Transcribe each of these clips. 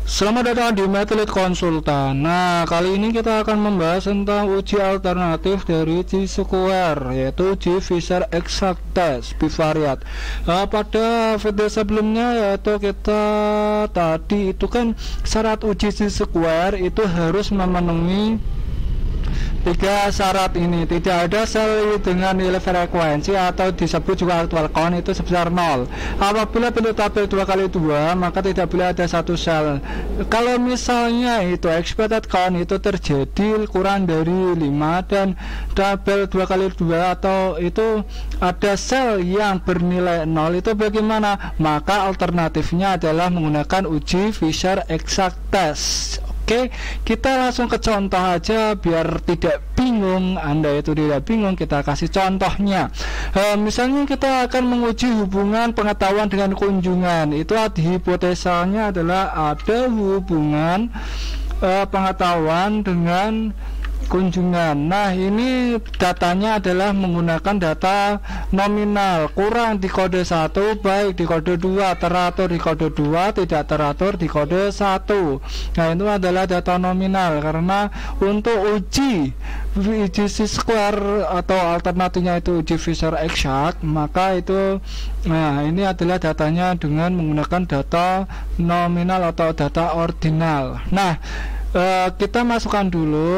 Selamat datang di Mathlead Konsultan. Nah, kali ini kita akan membahas tentang uji alternatif dari Chi-square, yaitu Chi-Fisher Exact Test bivariat. Pada video sebelumnya, yaitu kita tadi itu kan syarat uji Chi-square itu harus memenuhi tiga syarat ini. Tidak ada sel dengan nilai frekuensi atau disebut juga actual count itu sebesar 0. Apabila bentuk tabel 2x2, maka tidak boleh ada satu sel. Kalau misalnya itu expected count itu terjadi kurang dari 5 dan tabel 2x2 atau itu ada sel yang bernilai 0, itu bagaimana? Maka alternatifnya adalah menggunakan uji Fisher Exact Test. Oke, kita langsung ke contoh aja biar tidak bingung. Anda itu tidak bingung, kita kasih contohnya. Misalnya kita akan menguji hubungan pengetahuan dengan kunjungan. Itu hipotesanya adalah ada hubungan pengetahuan dengan kunjungan. Nah, ini datanya adalah menggunakan data nominal, kurang di kode 1, baik di kode 2, teratur di kode 2, tidak teratur di kode 1. Nah, itu adalah data nominal. Karena untuk uji Chi-square atau alternatifnya itu uji Fisher Exact, maka itu ini adalah datanya dengan menggunakan data nominal atau data ordinal. Nah, kita masukkan dulu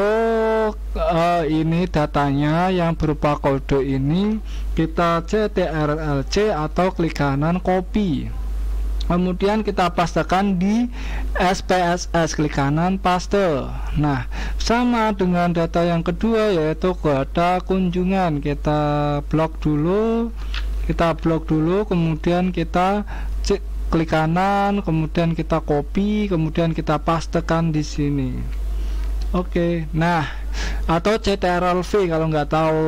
ini datanya yang berupa kode ini, kita CTRL-C atau klik kanan copy, kemudian kita pastekan di SPSS, klik kanan paste. Nah, sama dengan data yang kedua yaitu data kunjungan, kita blok dulu, kemudian kita klik kanan, kemudian kita copy, kemudian kita pastekan di sini. Oke, nah, atau CTRL-V kalau nggak tahu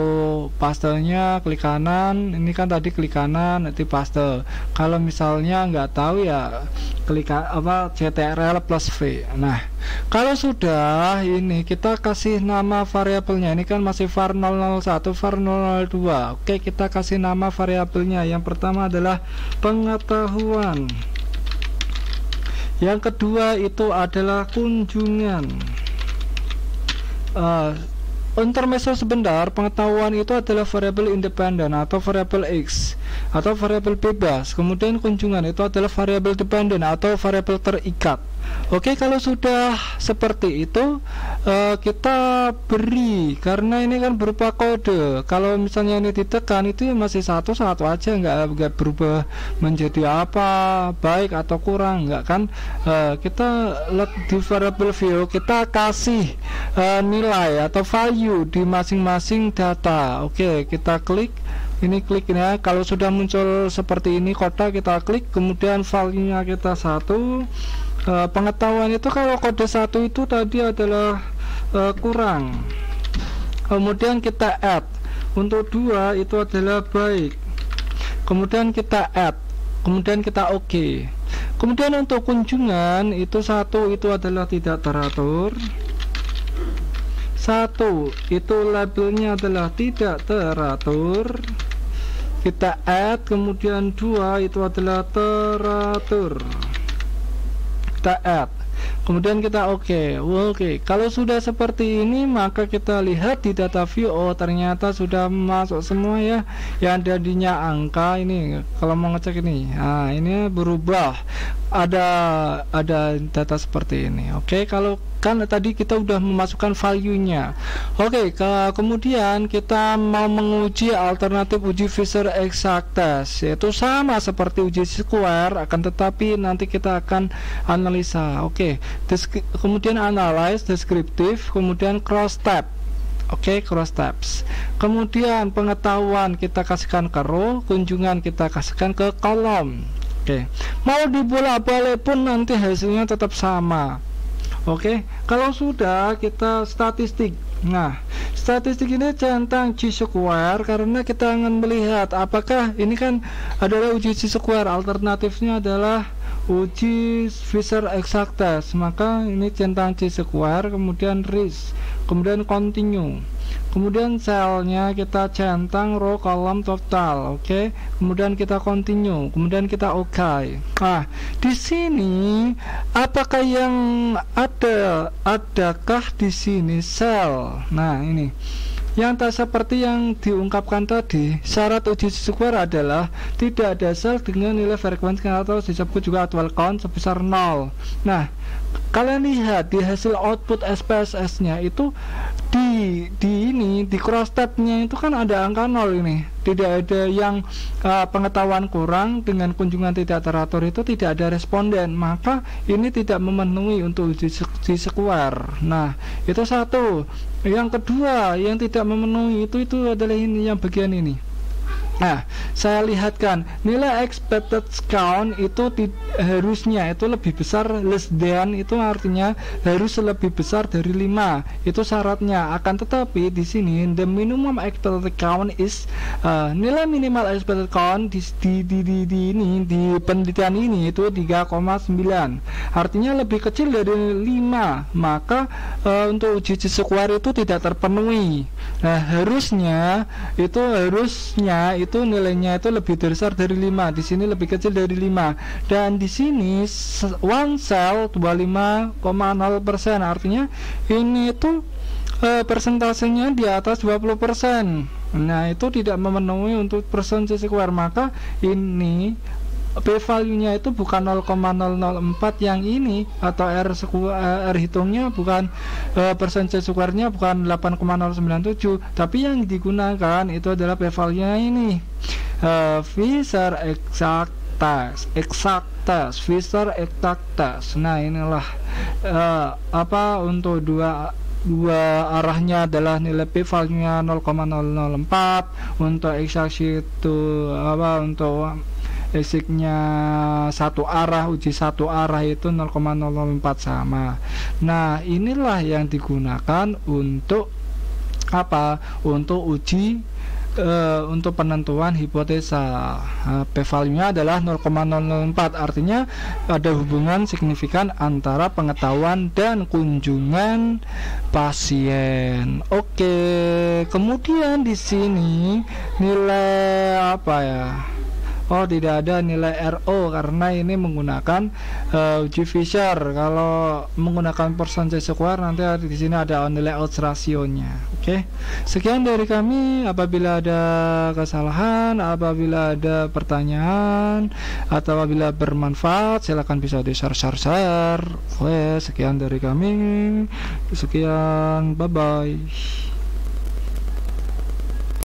pastenya, klik kanan. Ini kan tadi klik kanan nanti paste. Kalau misalnya nggak tahu ya klik CTRL plus V. Nah, kalau sudah ini kita kasih nama variabelnya. Ini kan masih var 001, var 002. Oke, kita kasih nama variabelnya. Yang pertama adalah pengetahuan. Yang kedua itu adalah kunjungan. Intermezzo sebentar, pengetahuan itu adalah variabel independen atau variabel X atau variabel bebas. Kemudian kunjungan itu adalah variabel dependen atau variabel terikat. Oke, kalau sudah seperti itu kita beri, karena ini kan berupa kode. Kalau misalnya ini ditekan itu ya masih satu aja, nggak berubah menjadi apa, baik atau kurang, nggak kan. Kita lihat di variable view, kita kasih nilai atau value di masing-masing data. Oke, kita klik ini, kliknya kalau sudah muncul seperti ini kotak, kita klik, kemudian value-nya kita 1. Pengetahuan itu kalau kode 1 itu tadi adalah kurang, kemudian kita add. Untuk 2 itu adalah baik, kemudian kita add, kemudian kita OK. Kemudian untuk kunjungan itu 1 itu adalah tidak teratur, 1 itu labelnya adalah tidak teratur, kita add, kemudian 2 itu adalah teratur, kita add, kemudian kita oke. Kalau sudah seperti ini maka kita lihat di data view, oh ternyata sudah masuk semua ya. Yang tadinya angka ini, kalau mau ngecek ini, nah ini berubah, ada data seperti ini. Oke, kalau kan tadi kita udah memasukkan value-nya. Oke, kemudian kita mau menguji alternatif uji Fisher Exact Test, yaitu sama seperti uji square, akan tetapi nanti kita akan analisa. Oke, kemudian analyze, deskriptif, kemudian cross tab. Oke, cross tabs. Kemudian pengetahuan kita kasihkan ke row, kunjungan kita kasihkan ke kolom. Oke, mau dibolak-balik pun nanti hasilnya tetap sama. Oke, kalau sudah kita statistik. Nah, statistik ini centang Chi-square karena kita ingin melihat apakah ini kan adalah uji Chi-square, alternatifnya adalah uji Fisher Exact Test. Maka ini centang Chi-square, kemudian RIS, kemudian continue. Kemudian selnya kita centang row kolom total, oke. Kemudian kita continue, kemudian kita OK. Nah, di sini apakah yang adakah di sini sel? Nah, ini yang tak seperti yang diungkapkan tadi. Syarat uji square adalah tidak ada sel dengan nilai frekuensi atau disebut juga actual count sebesar 0. Nah, kalian lihat di hasil output SPSS nya itu di cross tab nya itu kan ada angka 0 ini. Tidak ada yang pengetahuan kurang dengan kunjungan tidak teratur, itu tidak ada responden, maka ini tidak memenuhi untuk uji square. Nah, itu satu. Yang kedua yang tidak memenuhi itu adalah ini, yang bagian ini. Nah, saya lihatkan nilai expected count itu harusnya itu lebih besar, less than itu artinya harus lebih besar dari 5. Itu syaratnya. Akan tetapi di sini the minimum expected count is nilai minimal expected count di penelitian ini itu 3,9. Artinya lebih kecil dari 5. Maka untuk uji square itu tidak terpenuhi. Nah, harusnya itu nilainya itu lebih besar dari 5. Di sini lebih kecil dari 5. Dan di sini one cell 25,0%. Artinya ini itu persentasenya di atas 20%. Nah, itu tidak memenuhi untuk persentase square. Maka ini p-value-nya itu bukan 0,004 yang ini, atau R hitungnya bukan persentase square-nya bukan 8,097, tapi yang digunakan itu adalah p-value-nya ini, Fisher exact test, Fisher exact test. Nah, inilah untuk dua arahnya adalah nilai p-value-nya 0,004, untuk exact itu untuk basicnya satu arah, uji satu arah itu 0,004 sama. Nah, inilah yang digunakan untuk untuk uji untuk penentuan hipotesa. P-value-nya adalah 0,004, artinya ada hubungan signifikan antara pengetahuan dan kunjungan pasien. Oke, kemudian di sini nilai tidak ada nilai RO karena ini menggunakan uji Fisher. Kalau menggunakan persentase square nanti di sini ada nilai odds ratio-nya. Oke. Sekian dari kami. Apabila ada kesalahan, apabila ada pertanyaan atau apabila bermanfaat, silakan bisa di-share. Oke, sekian dari kami. Sekian, bye bye.